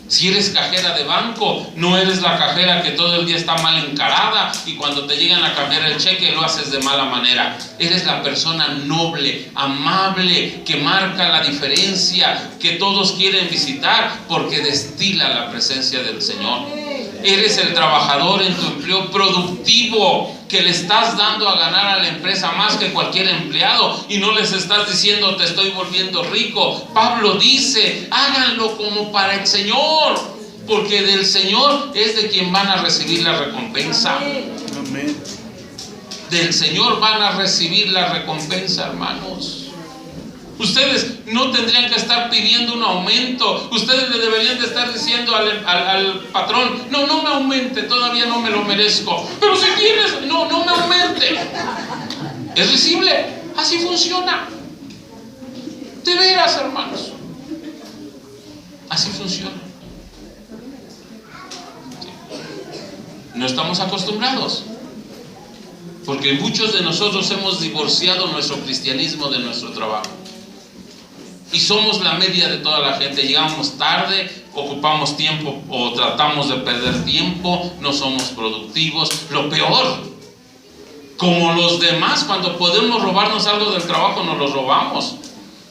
Si eres cajera de banco, no eres la cajera que todo el día está mal encarada y cuando te llegan a cambiar el cheque lo haces de mala manera. Eres la persona noble, amable, que marca la diferencia, que todos quieren visitar porque destila la presencia del Señor. Eres el trabajador en tu empleo productivo, que le estás dando a ganar a la empresa más que cualquier empleado y no les estás diciendo: te estoy volviendo rico. Pablo dice: háganlo como para el Señor, porque del Señor es de quien van a recibir la recompensa. Amén. Del Señor van a recibir la recompensa, hermanos. Ustedes no tendrían que estar pidiendo un aumento. Ustedes le deberían de estar diciendo al patrón: no me aumente, todavía no me lo merezco. Pero si tienes, no me aumente. Es risible, así funciona. De veras, hermanos, así funciona. No estamos acostumbrados, porque muchos de nosotros hemos divorciado nuestro cristianismo de nuestro trabajo. Y somos la media de toda la gente. Llegamos tarde, ocupamos tiempo o tratamos de perder tiempo, no somos productivos. Lo peor, como los demás, cuando podemos robarnos algo del trabajo, nos lo robamos.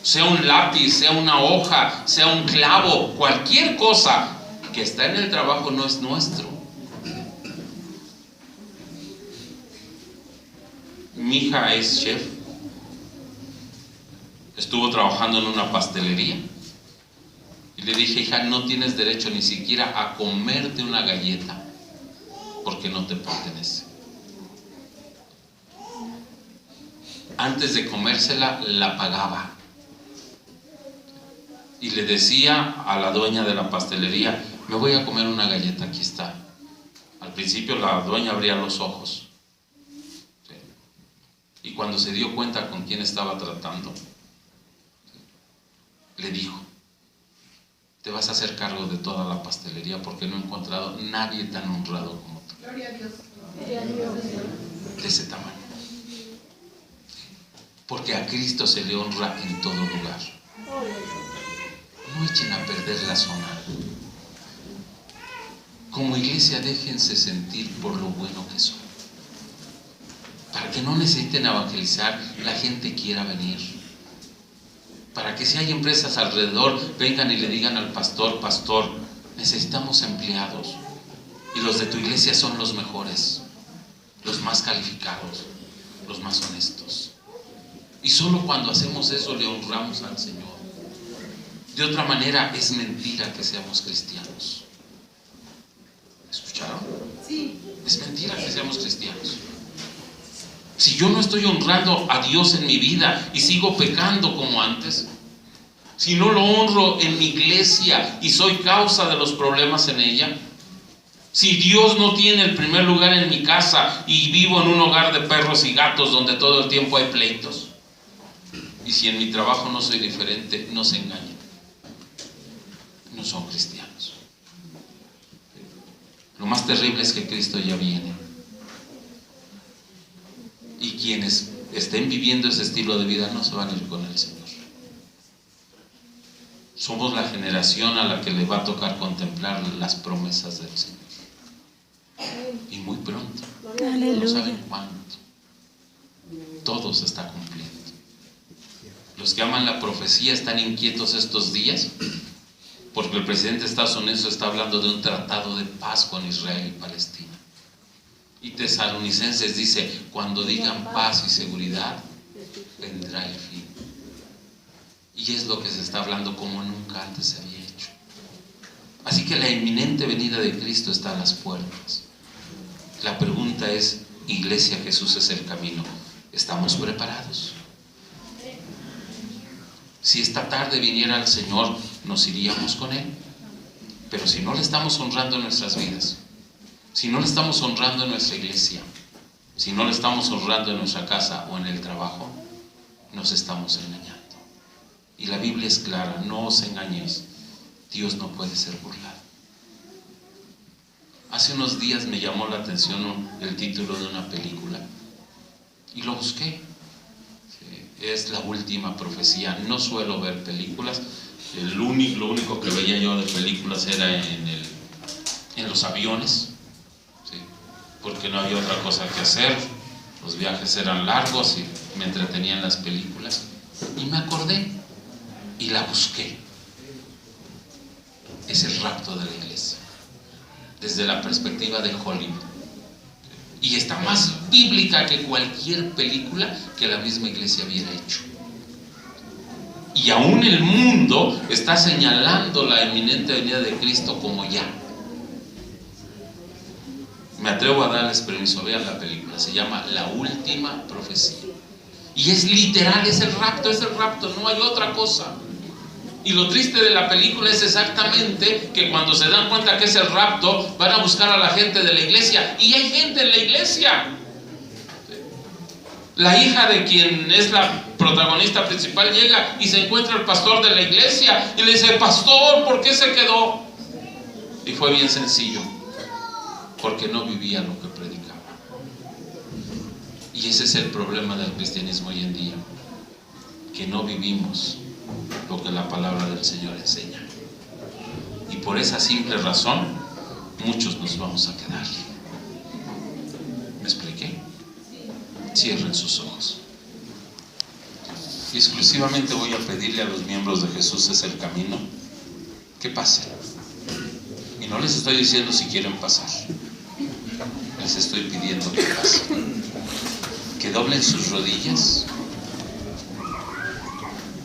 Sea un lápiz, sea una hoja, sea un clavo, cualquier cosa que está en el trabajo no es nuestro. Mi hija es chef. Estuvo trabajando en una pastelería y le dije: hija, no tienes derecho ni siquiera a comerte una galleta porque no te pertenece. Antes de comérsela, la pagaba y le decía a la dueña de la pastelería: me voy a comer una galleta, aquí está. Al principio la dueña abría los ojos, ¿sí? Y cuando se dio cuenta con quién estaba tratando, le dijo: te vas a hacer cargo de toda la pastelería porque no he encontrado nadie tan honrado como tú. De ese tamaño. Porque a Cristo se le honra en todo lugar. No echen a perder la zona. Como iglesia, déjense sentir por lo bueno que son. Para que no necesiten evangelizar, la gente quiera venir. Para que si hay empresas alrededor, vengan y le digan al pastor: pastor, necesitamos empleados. Y los de tu iglesia son los mejores, los más calificados, los más honestos. Y solo cuando hacemos eso le honramos al Señor. De otra manera, es mentira que seamos cristianos. ¿Escucharon? Sí. Es mentira que seamos cristianos. Si yo no estoy honrando a Dios en mi vida y sigo pecando como antes, si no lo honro en mi iglesia y soy causa de los problemas en ella, si Dios no tiene el primer lugar en mi casa y vivo en un hogar de perros y gatos donde todo el tiempo hay pleitos, y si en mi trabajo no soy diferente, no se engañen, no son cristianos. Lo más terrible es que Cristo ya viene, y quienes estén viviendo ese estilo de vida no se van a ir con el Señor. Somos la generación a la que le va a tocar contemplar las promesas del Señor, y muy pronto. No saben cuándo. Todo se está cumpliendo. Los que aman la profecía están inquietos estos días porque el presidente de Estados Unidos está hablando de un tratado de paz con Israel y Palestina. Y Tesalonicenses dice: cuando digan paz y seguridad, vendrá el fin. Y es lo que se está hablando como nunca antes se había hecho. Así que la inminente venida de Cristo está a las puertas. La pregunta es: iglesia, Jesús es el camino. ¿Estamos preparados? Si esta tarde viniera el Señor, nos iríamos con Él. Pero si no le estamos honrando en nuestras vidas, si no le estamos honrando en nuestra iglesia, si no le estamos honrando en nuestra casa o en el trabajo, nos estamos engañando. Y la Biblia es clara: no os engañéis, Dios no puede ser burlado. Hace unos días me llamó la atención el título de una película y lo busqué. Es La Última Profecía. No suelo ver películas. Lo único que veía yo de películas era en los aviones, ¿sí? Porque no había otra cosa que hacer. Los viajes eran largos y me entretenían las películas. Y me acordé y la busqué. Es el rapto de la iglesia, desde la perspectiva de Hollywood. Y está más bíblica que cualquier película que la misma iglesia hubiera hecho. Y aún el mundo está señalando la inminente venida de Cristo como ya. Me atrevo a darles permiso, vean la película, se llama La Última Profecía. Y es literal, es el rapto, no hay otra cosa. Y lo triste de la película es exactamente que cuando se dan cuenta que es el rapto, van a buscar a la gente de la iglesia. Y hay gente en la iglesia. La hija de quien es la protagonista principal llega y se encuentra el pastor de la iglesia y le dice: pastor, ¿por qué se quedó? Y fue bien sencillo: porque no vivía lo que predicaba. Y ese es el problema del cristianismo hoy en día, que no vivimos lo que la palabra del Señor enseña. Y por esa simple razón muchos nos vamos a quedar. ¿Me expliqué? Cierren sus ojos. Y exclusivamente voy a pedirle a los miembros de Jesús es el camino que pasen. Y no les estoy diciendo si quieren pasar, les estoy pidiendo que pasen, que doblen sus rodillas.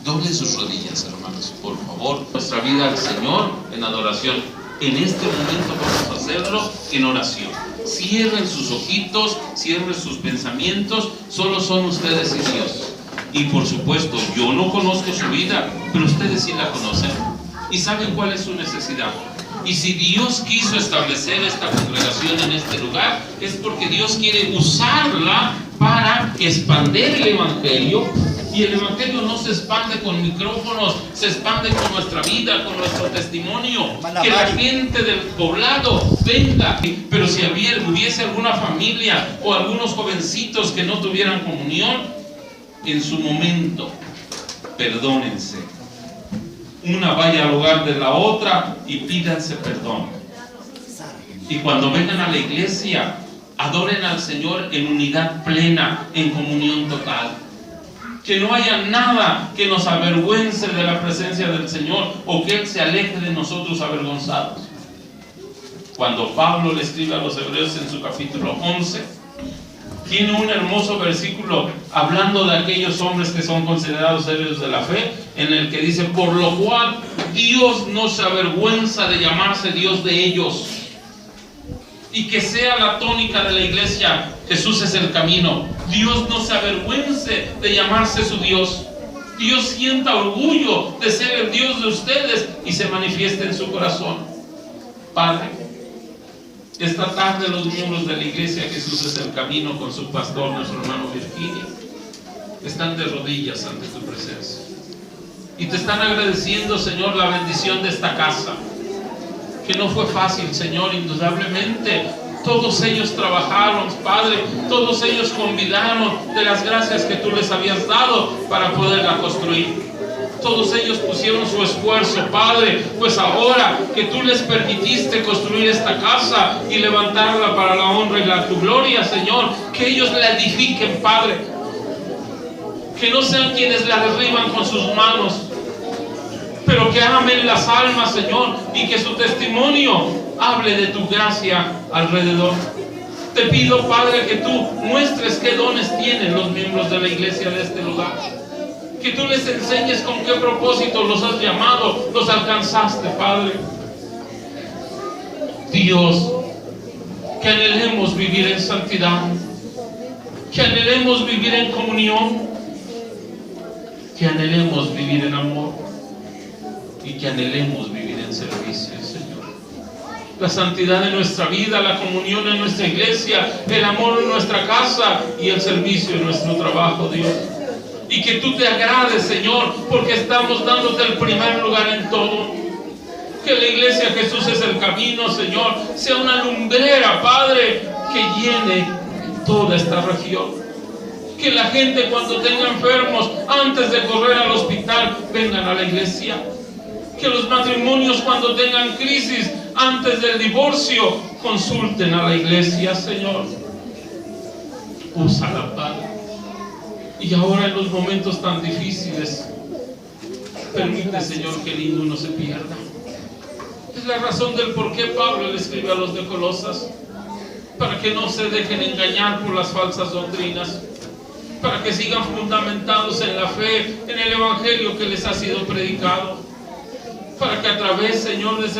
Doblen sus rodillas, hermanos, por favor. Nuestra vida al Señor en adoración. En este momento vamos a hacerlo en oración. Cierren sus ojitos, cierren sus pensamientos. Solo son ustedes y Dios. Y por supuesto, yo no conozco su vida, pero ustedes sí la conocen y saben cuál es su necesidad. Y si Dios quiso establecer esta congregación en este lugar, es porque Dios quiere usarla para expandir el evangelio Y el Evangelio no se expande con micrófonos, se expande con nuestra vida, con nuestro testimonio. Que la gente del poblado venga. Pero si hubiese alguna familia o algunos jovencitos que no tuvieran comunión, en su momento, perdónense. Una vaya al lugar de la otra y pídanse perdón. Y cuando vengan a la iglesia, adoren al Señor en unidad plena, en comunión total. Que no haya nada que nos avergüence de la presencia del Señor o que Él se aleje de nosotros avergonzados. Cuando Pablo le escribe a los hebreos en su capítulo 11, tiene un hermoso versículo hablando de aquellos hombres que son considerados héroes de la fe, en el que dice: por lo cual Dios no se avergüenza de llamarse Dios de ellos. Y que sea la tónica de la iglesia: Jesús es el camino. Dios no se avergüence de llamarse su Dios. Dios sienta orgullo de ser el Dios de ustedes y se manifiesta en su corazón. Padre, esta tarde los miembros de la iglesia Jesús es el camino, con su pastor, nuestro hermano Virginia, están de rodillas ante tu presencia y te están agradeciendo, Señor, la bendición de esta casa, que no fue fácil, Señor, indudablemente. Todos ellos trabajaron, Padre, todos ellos convidaron de las gracias que tú les habías dado para poderla construir. Todos ellos pusieron su esfuerzo, Padre, pues ahora que tú les permitiste construir esta casa y levantarla para la honra y tu gloria, Señor, que ellos la edifiquen, Padre, que no sean quienes la derriban con sus manos, pero que amen las almas, Señor, y que su testimonio hable de tu gracia alrededor. Te pido, Padre, que tú muestres qué dones tienen los miembros de la iglesia de este lugar. Que tú les enseñes con qué propósito los has llamado, los alcanzaste, Padre. Dios, que anhelemos vivir en santidad, que anhelemos vivir en comunión, que anhelemos vivir en amor y que anhelemos vivir en servicio, Señor. La santidad de nuestra vida, la comunión en nuestra iglesia, el amor en nuestra casa y el servicio en nuestro trabajo, Dios. Y que tú te agrades, Señor, porque estamos dándote el primer lugar en todo. Que la iglesia Jesús es el camino, Señor, sea una lumbrera, Padre, que llene toda esta región. Que la gente, cuando tenga enfermos, antes de correr al hospital, vengan a la iglesia. Que los matrimonios, cuando tengan crisis, antes del divorcio, consulten a la iglesia, Señor. Úsala, Padre. Y ahora, en los momentos tan difíciles, permite, Señor, que ninguno se pierda. Es la razón del por qué Pablo le escribe a los de Colosas, para que no se dejen engañar por las falsas doctrinas, para que sigan fundamentados en la fe, en el evangelio que les ha sido predicado, para que a través, Señor, de ese